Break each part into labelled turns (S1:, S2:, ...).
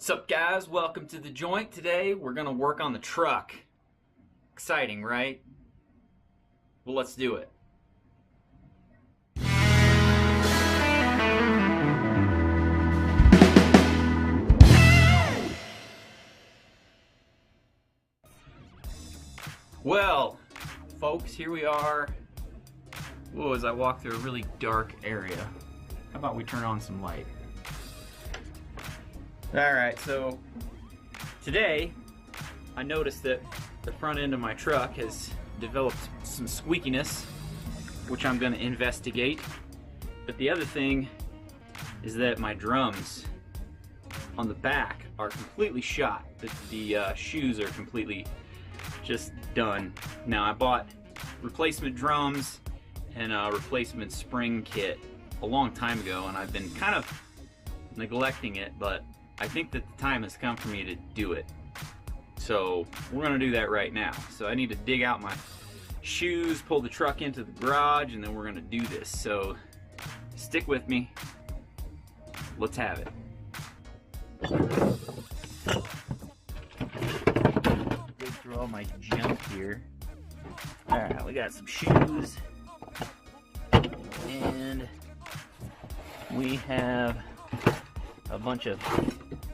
S1: What's up, guys? Welcome to The Joint. Today we're gonna work on the truck. Exciting, right? Well, let's do it. Well, folks, here we are. Whoa, as I walk through a really dark area. How about we turn on some light? Alright, so today I noticed that the front end of my truck has developed some squeakiness, which I'm going to investigate. But the other thing is that my drums on the back are completely shot. The shoes are completely just done. Now, I bought replacement drums and a replacement spring kit a long time ago, and I've been kind of neglecting it, but I think that the time has come for me to do it. So we're gonna do that right now. So I need to dig out my shoes, pull the truck into the garage, and then we're gonna do this. So stick with me. Let's have it. Dig through all my junk here. All right, we got some shoes, and we have a bunch of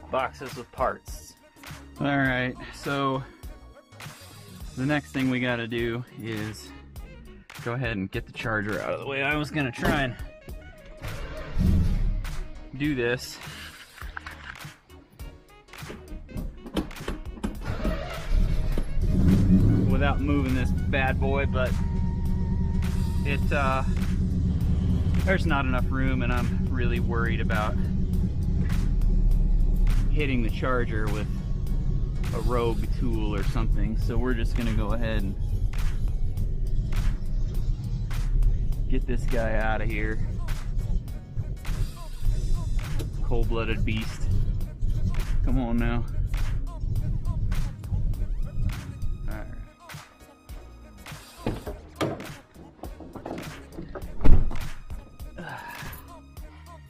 S1: boxes with parts. All right, so the next thing we got to do is go ahead and get the charger out of the way. I was gonna try and do this without moving this bad boy, but there's not enough room, and I'm really worried about hitting the charger with a rogue tool or something. So we're just gonna go ahead and get this guy out of here. Cold-blooded beast. Come on now.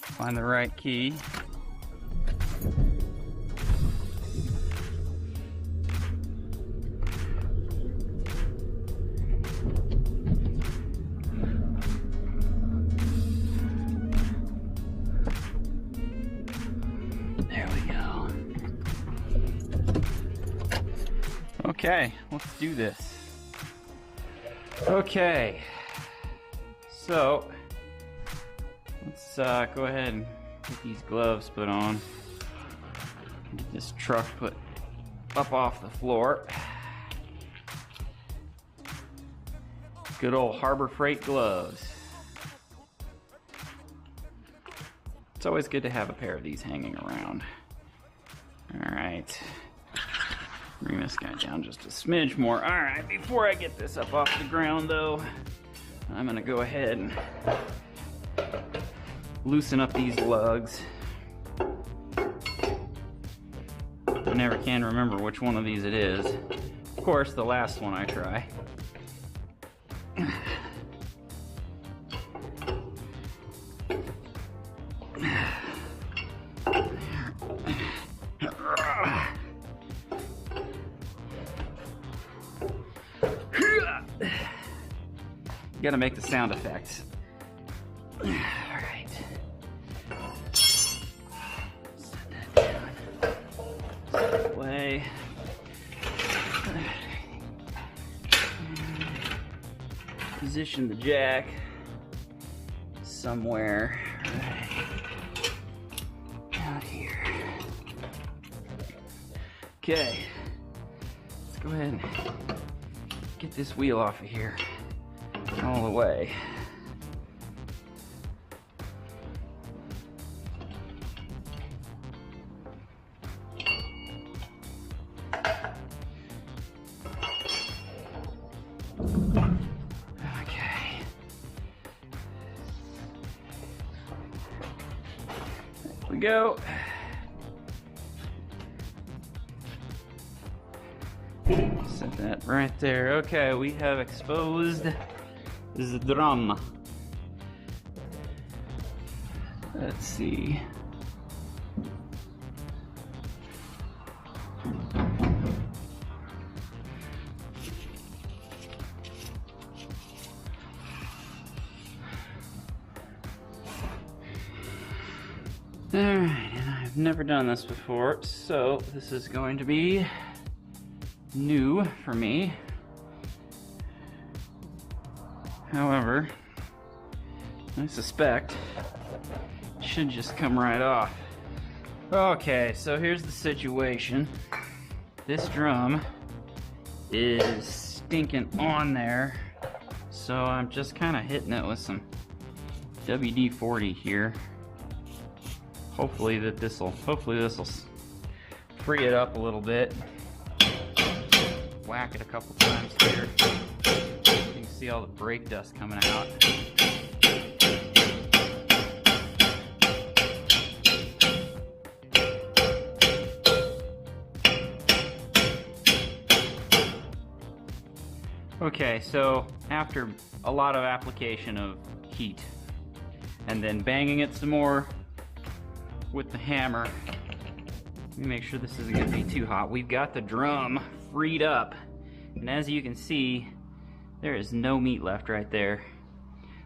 S1: Find the right key. There we go. Okay, let's do this. Okay, so let's go ahead and get these gloves put on. Get this truck put up off the floor. Good old Harbor Freight gloves. It's always good to have a pair of these hanging around. All right. Bring this guy down just a smidge more. All right, before I get this up off the ground though, I'm gonna go ahead and loosen up these lugs. I never can remember which one of these it is. Of course, the last one I try. You gotta make the sound effects. Alright. Set that down. Set it away. Position the jack somewhere right out here. Okay. Let's go ahead and get this wheel off of here. All the way. Okay. There we go. Set that right there. Okay, we have exposed the drum. Let's see. I've never done this before, so this is going to be new for me. However, I suspect it should just come right off. Okay, so here's the situation. This drum is stinking on there, so I'm just kind of hitting it with some WD-40 here. Hopefully this'll free it up a little bit. Whack it a couple times here. You can see all the brake dust coming out. Okay, so after a lot of application of heat and then banging it some more with the hammer, let me make sure this isn't going to be too hot. We've got the drum freed up, and as you can see, there is no meat left right there.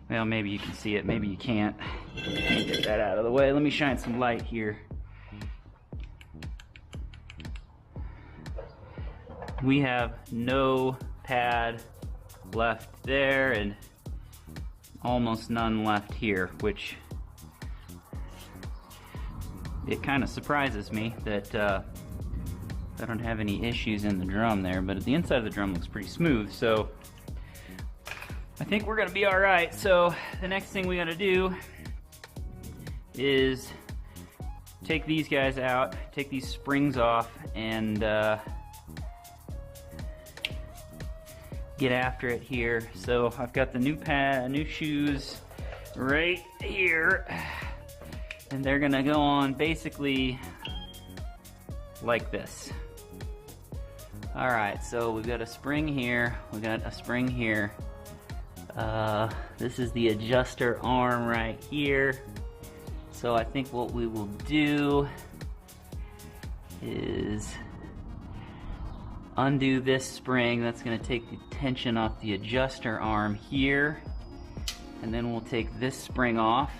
S1: Well, maybe you can see it, maybe you can't. Let me get that out of the way. Let me shine some light here. We have no pad left there and almost none left here, which it kind of surprises me that I don't have any issues in the drum there, but the inside of the drum looks pretty smooth, so I think we're gonna be all right. So the next thing we gotta do is take these guys out, take these springs off, and get after it here. So I've got the new shoes right here, and they're gonna go on basically like this. All right, so we've got a spring here, we got a spring here. This is the adjuster arm right here. So I think what we will do is undo this spring. That's going to take the tension off the adjuster arm here, and then we'll take this spring off.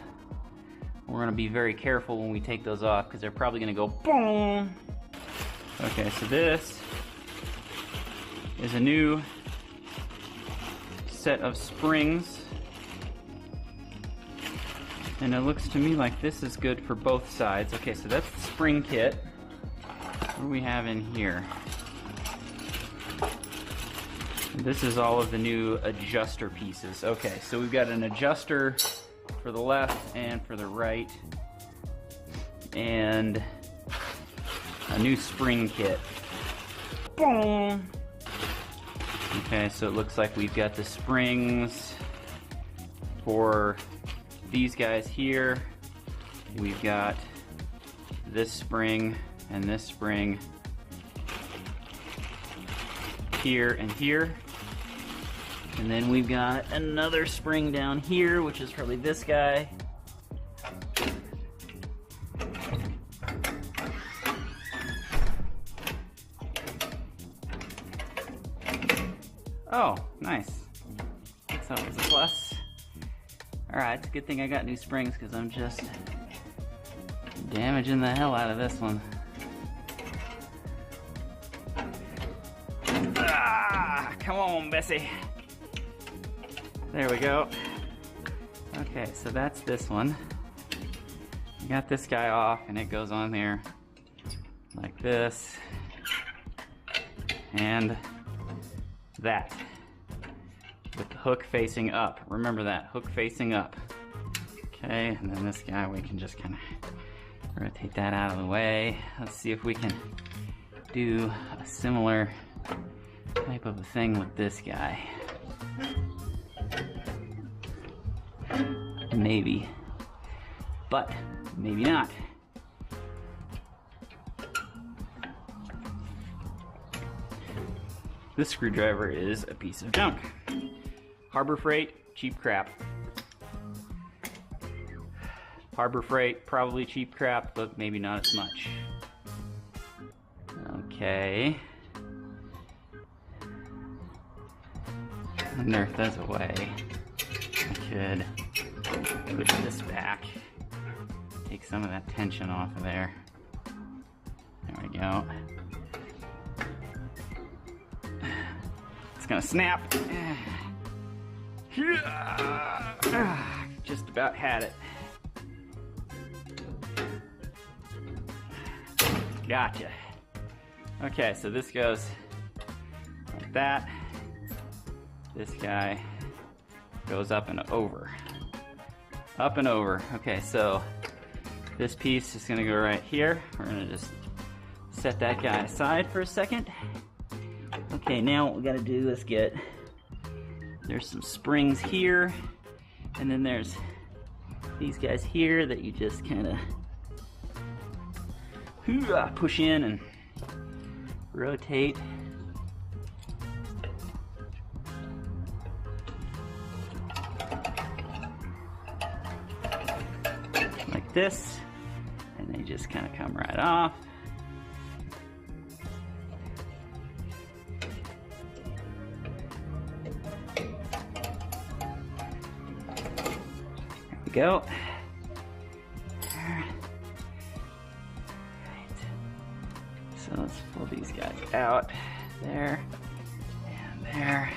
S1: We're going to be very careful when we take those off because they're probably going to go boom. Okay, so this is a new set of springs, and it looks to me like this is good for both sides. Okay, so that's the spring kit. What do we have in here? This is all of the new adjuster pieces. Okay, so we've got an adjuster for the left and for the right, and a new spring kit. Boom! Okay, so it looks like we've got the springs for these guys here. We've got this spring and this spring here and here. And then we've got another spring down here, which is probably this guy. Oh, nice. That's always a plus. Alright, it's a good thing I got new springs because I'm just damaging the hell out of this one. Ah, come on, Bessie. There we go. Okay, so that's this one. I got this guy off and it goes on there like this. And that. With the hook facing up. Remember that, hook facing up. Okay, and then this guy, we can just kind of rotate that out of the way. Let's see if we can do a similar type of a thing with this guy. Maybe, but maybe not. This screwdriver is a piece of junk. Harbor Freight, cheap crap. Harbor Freight, probably cheap crap, but maybe not as much. Okay. I wonder if there's a way I could push this back, take some of that tension off of there. you go. It's gonna snap. Just about had it. Gotcha. Okay, so this goes like that. This guy goes up and over. Up and over. Okay, so this piece is gonna go right here. We're gonna just set that guy aside for a second. Okay, now what we gotta do is there's some springs here, and then there's these guys here that you just kinda push in and rotate. Like this, and they just kind of come right off. There we go. Right. So let's pull these guys out. There, and there,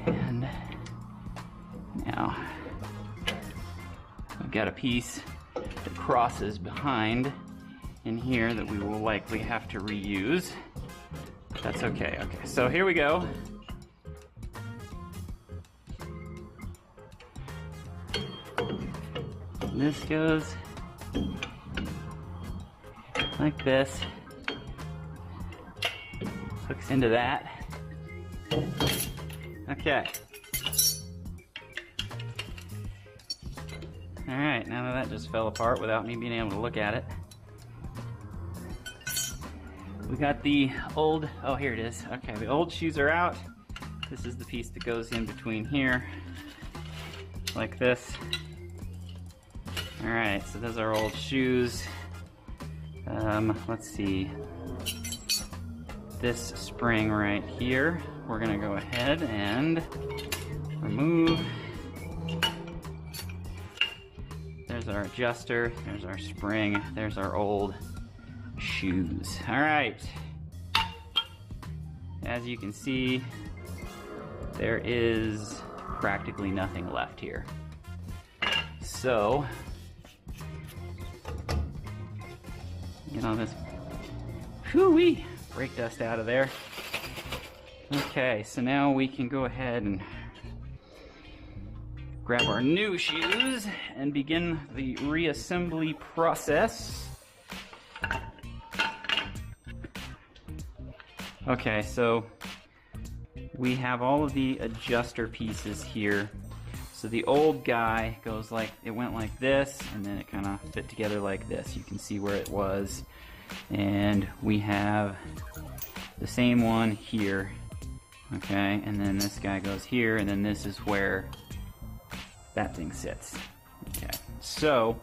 S1: and now I've got a piece that crosses behind in here that we will likely have to reuse. That's okay. Okay, so here we go. This goes like this. Hooks into that. Okay. Alright, now that just fell apart without me being able to look at it. We got the old, oh here it is. Okay, the old shoes are out. This is the piece that goes in between here. Like this. Alright, so those are old shoes. Let's see. This spring right here, we're gonna go ahead and remove. There's our adjuster, there's our spring, there's our old shoes. All right, as you can see, there is practically nothing left here. So, get all this whoo-wee brake dust out of there. Okay, so now we can go ahead and grab our new shoes and begin the reassembly process. Okay, so we have all of the adjuster pieces here. So the old guy goes like, it went like this, and then it kind of fit together like this. You can see where it was. And we have the same one here. Okay, and then this guy goes here, and then this is where that thing sits. Okay, so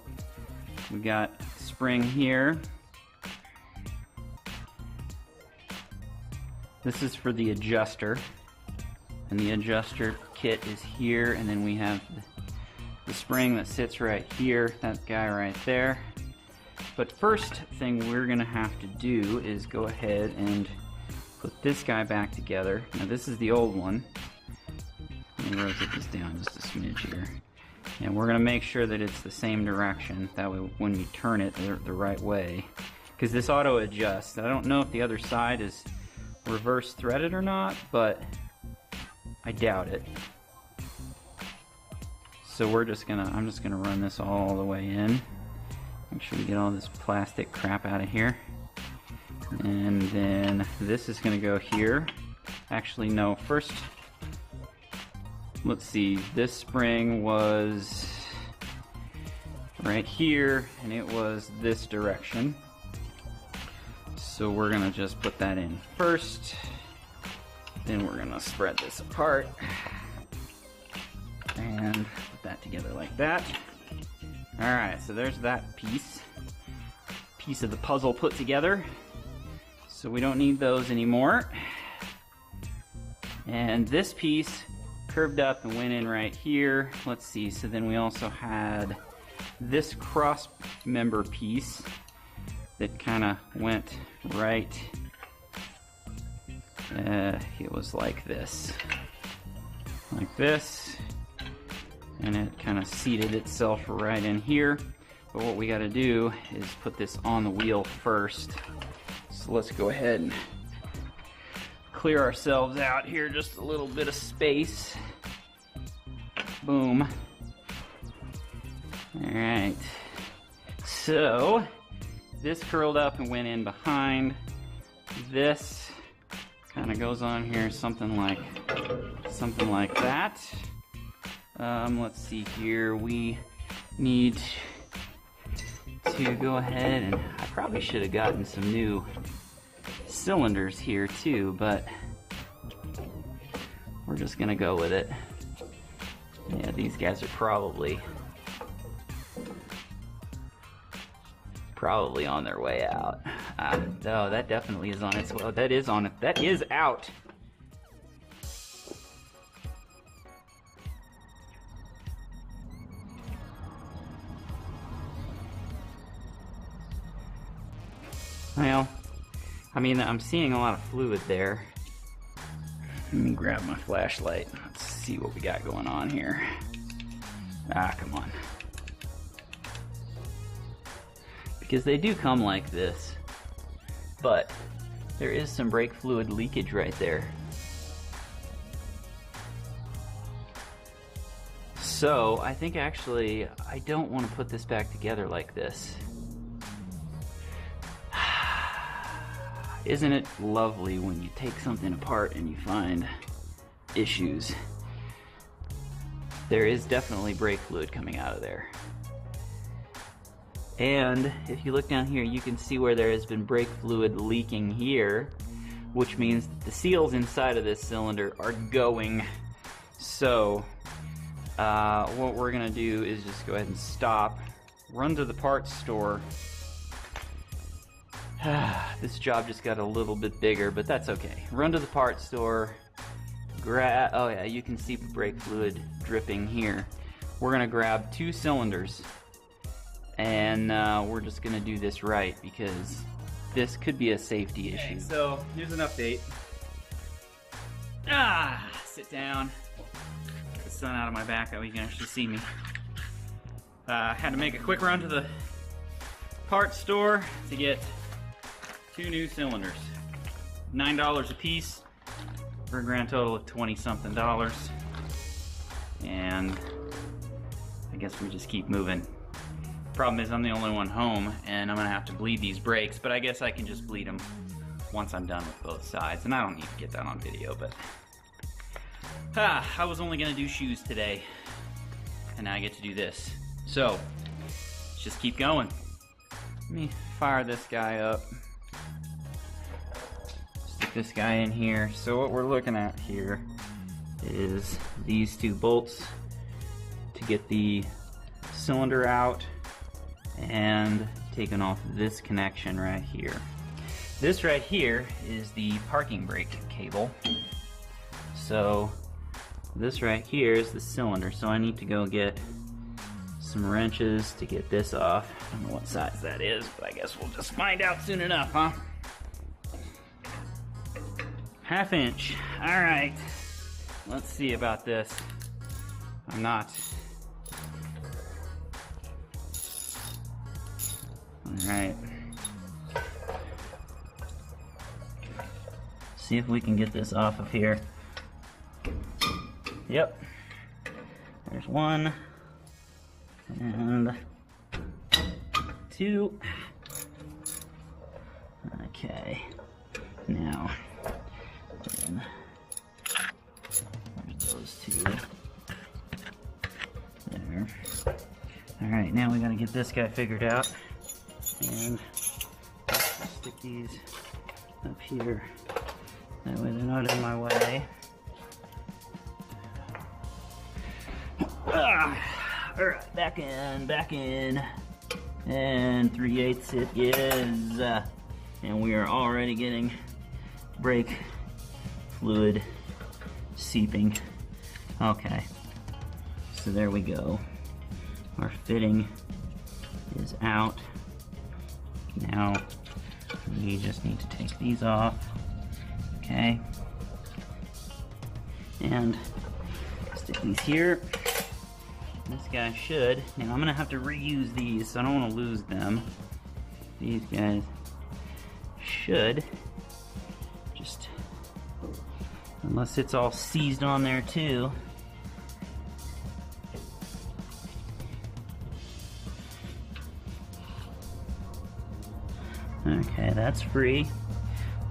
S1: we got spring here. This is for the adjuster, and the adjuster kit is here, and then we have the spring that sits right here, that guy right there. But first thing we're gonna have to do is go ahead and put this guy back together. Now this is the old one. Let me rotate this down just a smidge here. And we're gonna make sure that it's the same direction. That way when we turn it the right way. Because this auto adjusts. I don't know if the other side is reverse threaded or not, but I doubt it. So I'm just gonna run this all the way in. Make sure we get all this plastic crap out of here. And then this is gonna go here. Actually, no, first, let's see, this spring was right here, and it was this direction. So we're gonna just put that in first. Then we're gonna spread this apart and put that together like that. All right, so there's that piece of the puzzle put together. So we don't need those anymore. And this piece curved up and went in right here. Let's see, so then we also had this cross member piece that kind of went right. It was like this, and it kind of seated itself right in here. But what we got to do is put this on the wheel first. So let's go ahead and clear ourselves out here, just a little bit of space. Boom. All right. So this curled up and went in behind. This kind of goes on here, something like that. Let's see here. We need to go ahead, and I probably should have gotten some new cylinders here too, but we're just gonna go with it. Yeah, these guys are probably on their way out. No, that definitely is on its way. That is on it. That is out. Well, I mean, I'm seeing a lot of fluid there. Let me grab my flashlight. Let's see what we got going on here. Come on. Because they do come like this, but there is some brake fluid leakage right there. So I think actually I don't want to put this back together like this. Isn't it lovely when you take something apart and you find issues? There is definitely brake fluid coming out of there. And if you look down here, you can see where there has been brake fluid leaking here, which means that the seals inside of this cylinder are going. So what we're gonna do is just go ahead and stop, run to the parts store. This job just got a little bit bigger, but that's okay. Run to the parts store, grab, oh yeah, you can see brake fluid dripping here. We're gonna grab 2 cylinders, and we're just gonna do this right, because this could be a safety issue. So here's an update. Sit down. Get the sun out of my back, that way you can actually see me. Had to make a quick run to the parts store to get 2 new cylinders. $9 a piece for a grand total of $20-something. And I guess we just keep moving. Problem is I'm the only one home, and I'm gonna have to bleed these brakes, but I guess I can just bleed them once I'm done with both sides, and I don't need to get that on video, but I was only gonna do shoes today, and now I get to do this. So let's just keep going. Let me fire this guy up. Stick this guy in here. So what we're looking at here is these 2 bolts to get the cylinder out, and taking off this connection right here. This right here is the parking brake cable. So this right here is the cylinder. So I need to go get some wrenches to get this off. I don't know what size that is, but I guess we'll just find out soon enough, huh? 1/2 inch. All right. Let's see about this. I'm not. Alright. See if we can get this off of here. Yep. There's 1. And 2. Okay. Now, then, there's those 2. There. Alright, now we gotta get this guy figured out. And stick these up here. That way they're not in my way. Alright, back in. And 3/8 it is. And we are already getting brake fluid seeping. Okay. So there we go. Our fitting is out.
S2: Now, we just need to take these off, okay? And stick these here. This guy should. Now I'm gonna have to reuse these, so I don't want to lose them. These guys should just, unless it's all seized on there too. Okay, that's free.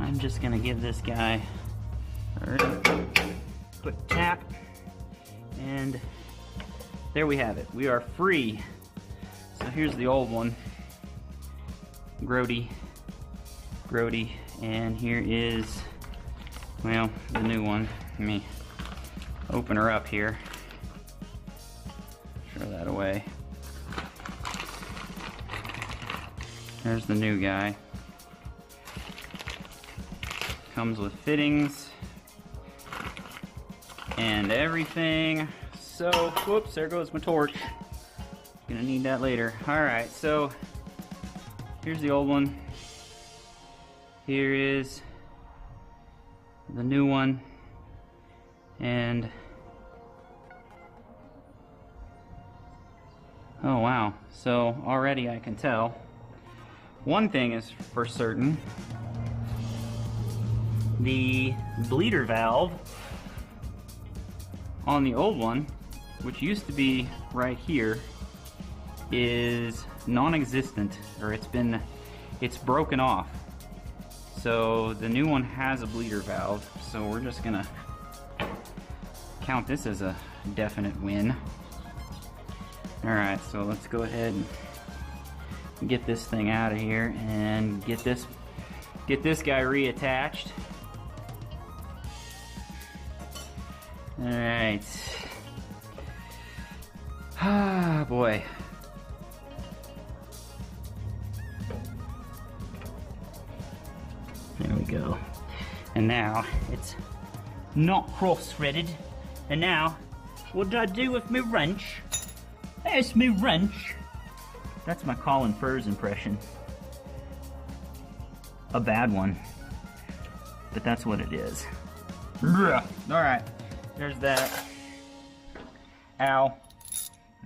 S2: I'm just gonna give this guy a quick tap, and there we have it. We are free. So here's the old one. Grody, and here is, well, the new one. Let me open her up here. Throw that away. There's the new guy. Comes with fittings and everything. So, whoops, there goes my torch. Gonna need that later. Alright, so here's the old one. Here is the new one. And oh wow, so already I can tell. One thing is for certain. The bleeder valve on the old one, which used to be right here, is non-existent, or it's broken off. So the new one has a bleeder valve, so we're just gonna count this as a definite win. Alright, so let's go ahead and get this thing out of here and get this guy reattached. Alright. Ah, boy. There we go. And now it's not cross-threaded. And now, what do I do with my wrench? There's my wrench. That's my Colin Furze impression. A bad one. But that's what it is. Alright. There's that. Ow.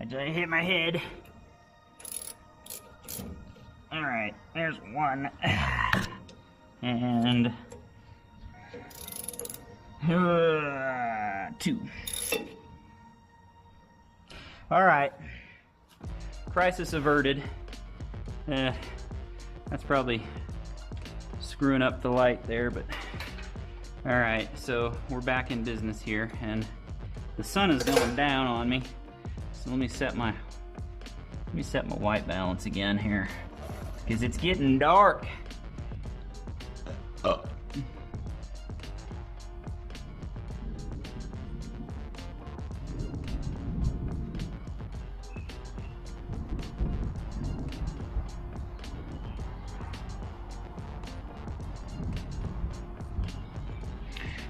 S2: I just hit my head. Alright, there's one. And two. Alright. Crisis averted. That's probably screwing up the light there, but alright, so we're back in business here, and the sun is going down on me. So let me set my white balance again here, because it's getting dark.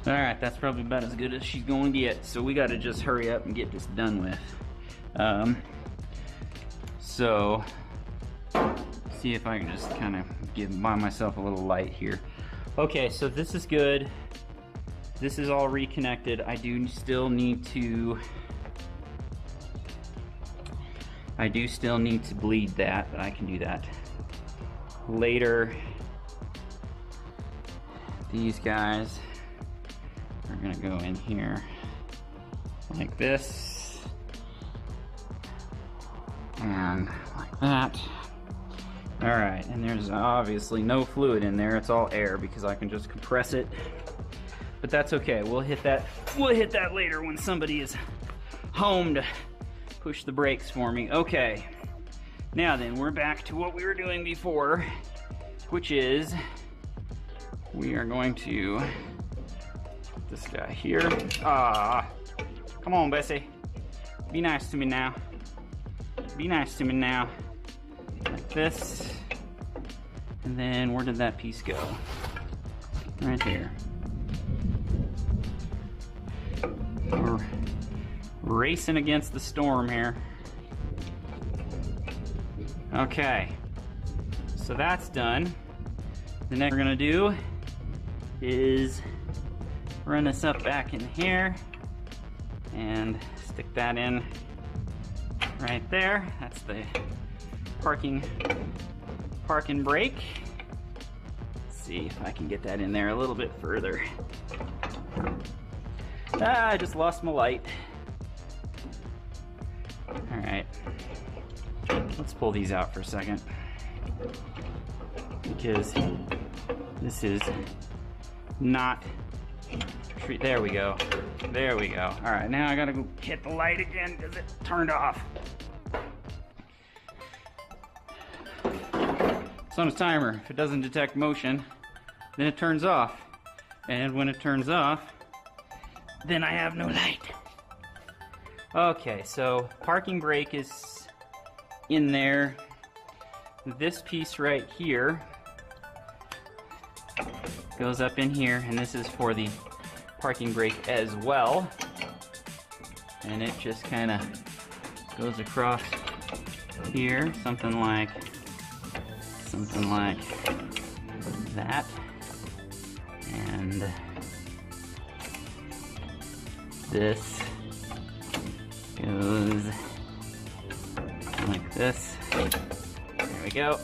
S2: Alright, that's probably about as good as she's going to get, so we got to just hurry up and get this done with. So, see if I can just kind of buy myself a little light here. Okay, so this is good. This is all reconnected. I do still need to bleed that, but I can do that later. These guys are gonna go in here like this and like that. All right, and there's obviously no fluid in there. It's all air because I can just compress it, but that's okay. We'll hit that later when somebody is home to push the brakes for me. Okay, now then, we're back to what we were doing before, which is we are going to put this guy here. Ah, come on, Bessie. Be nice to me now. Be nice to me now. Like this. And then where did that piece go? Right here. We're racing against the storm here. Okay. so that's done. The next we're gonna do is run this up back in here and stick that in right there. That's the parking brake. Let's see if I can get that in there a little bit further. Ah, I just lost my light. All right, let's pull these out for a second, because this is not, there we go. There we go. All right, now I gotta go hit the light again because it turned off. It's on a timer. If it doesn't detect motion, then it turns off. And when it turns off, then I have no light. Okay, so parking brake is in there. This piece right here goes up in here, and this is for the parking brake as well. And it just kind of goes across here, something like that. And this goes like this. There we go.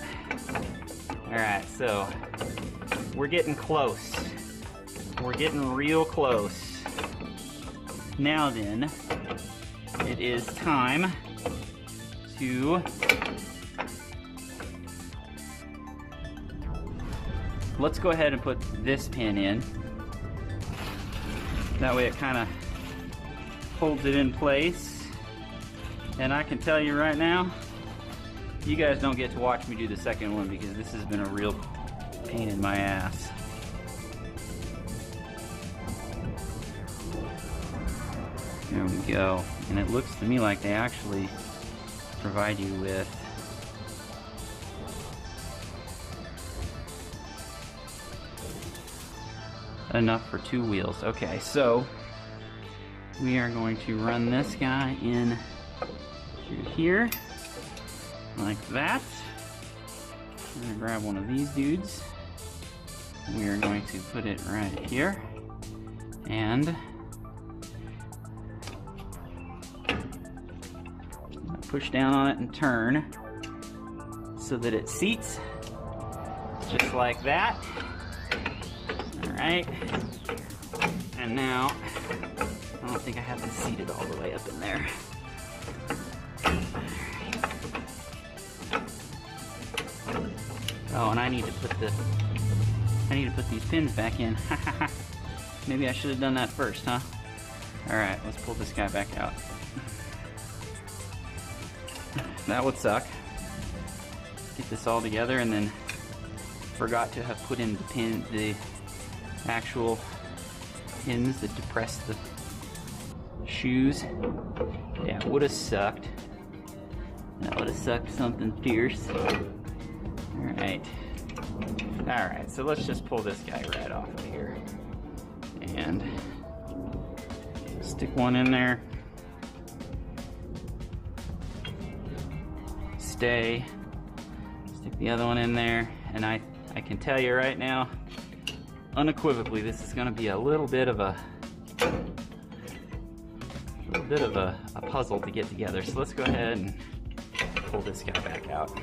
S2: All right, so we're getting close. We're getting real close. Now then, it is time to let's go ahead and put this pin in. That way it kind of holds it in place. And I can tell you right now, you guys don't get to watch me do the second one because this has been a real pain in my ass. There we go. And it looks to me like they actually provide you with enough for 2 wheels. Okay, so we are going to run this guy in through here like that. I'm gonna grab one of these dudes. We are going to put it right here and push down on it and turn so that it seats just like that. Alright, and now I don't think I have this seated all the way up in there. Oh, and I need to put these pins back in. Maybe I should have done that first, huh? Alright, let's pull this guy back out. That would suck. Get this all together and then forgot to have put in the actual pins that depress the shoes. Yeah, it would have sucked. That would have sucked something fierce. Alright. Alright, so let's just pull this guy right off of here. And stick one in there. Stay. Stick the other one in there. And I can tell you right now, unequivocally, this is going to be a little bit of a puzzle to get together. So let's go ahead and pull this guy back out.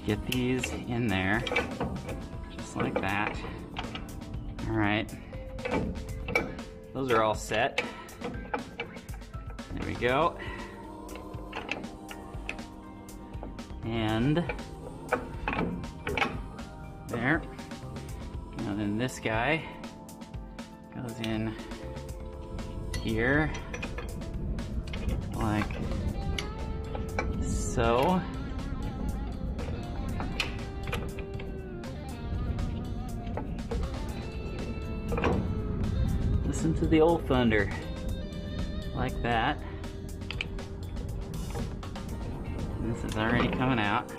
S2: Get these in there, just like that. All right, those are all set. There we go. And there. Now then this guy goes in here, like so. Listen to the old thunder, like that. And this is already coming out.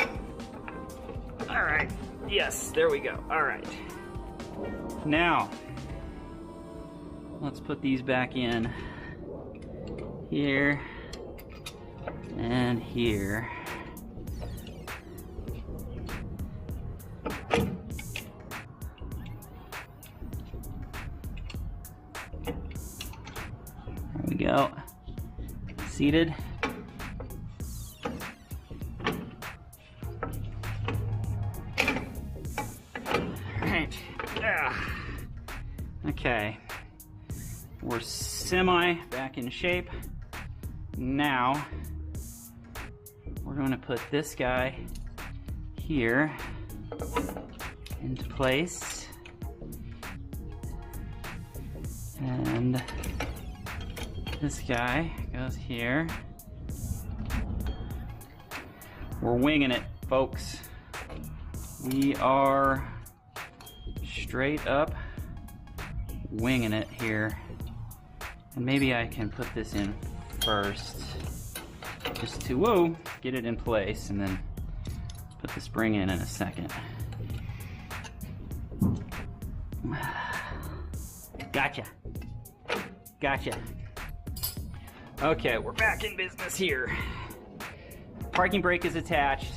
S2: All right, yes, there we go. All right. Now, let's put these back in here, and here. There we go. Seated. Alright. Okay. We're semi back in shape. Now, we're going to put this guy here into place. And this guy goes here. We're winging it, folks. We are straight up winging it here. And maybe I can put this in first, just to, whoa, get it in place, and then put the spring in a second. Gotcha. Gotcha. Okay, we're back in business here. Parking brake is attached.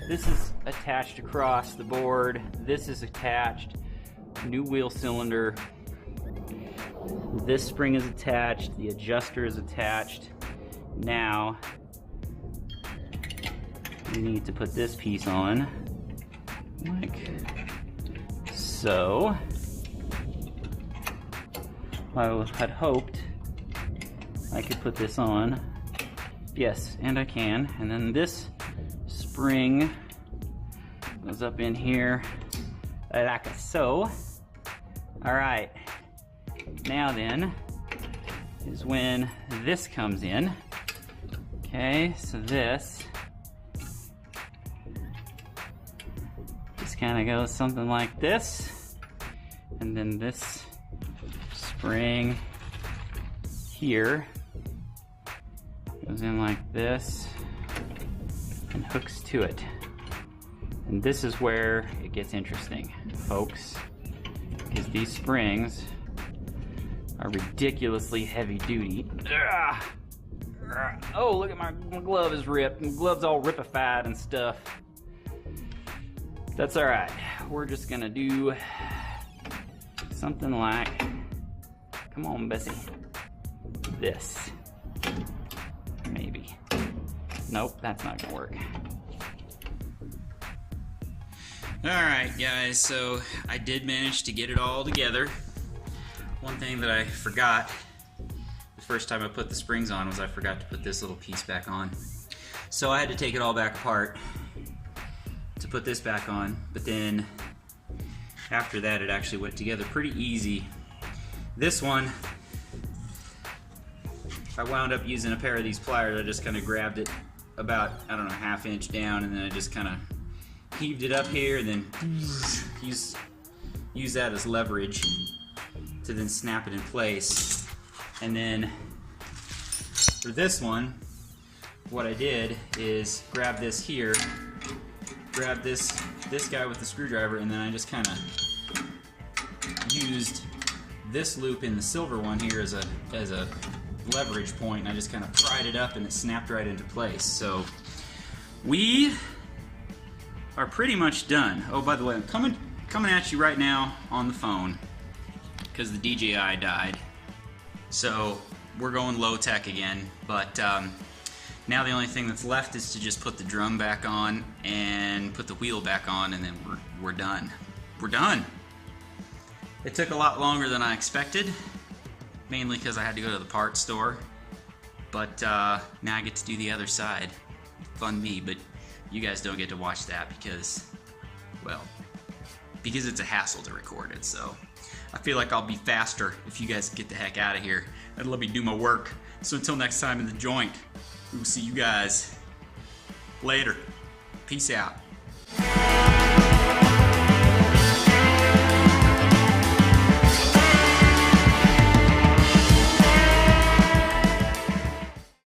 S2: This is attached across the board. This is attached. New wheel cylinder. This spring is attached. The adjuster is attached. Now, we need to put this piece on, like so. I had hoped I could put this on. Yes, and I can. And then this spring goes up in here like so. All right. Now then is when this comes in. Okay, so this just kind of goes something like this. And then this spring here goes in like this and hooks to it. And this is where it gets interesting, folks, because these springs are ridiculously heavy duty. Oh, look at my glove is ripped. My glove's all ripified and stuff. That's all right. We're just gonna do something like, come on, Bessie, this. Maybe. Nope, that's not gonna work. Alright guys, so I did manage to get it all together. One thing that I forgot the first time I put the springs on was I forgot to put this little piece back on. So I had to take it all back apart to put this back on, but then after that it actually went together pretty easy. This one, I wound up using a pair of these pliers. I just kind of grabbed it about, I don't know, ½ inch down, and then I just kind of heaved it up here, and then use that as leverage to then snap it in place. And then for this one, what I did is grab this here, grab this guy with the screwdriver, and then I just kind of used this loop in the silver one here as a leverage point, and I just kind of pried it up and it snapped right into place. So we are pretty much done. Oh, by the way, I'm coming at you right now on the phone because the DJI died. So we're going low tech again, but now the only thing that's left is to just put the drum back on and put the wheel back on, and then we're done. We're done. It took a lot longer than I expected, mainly because I had to go to the parts store, but now I get to do the other side. Fun me, but you guys don't get to watch that because, well, because it's a hassle to record it. So I feel like I'll be faster if you guys get the heck out of here and let me do my work. So until next time in the joint, we will see you guys later. Peace out.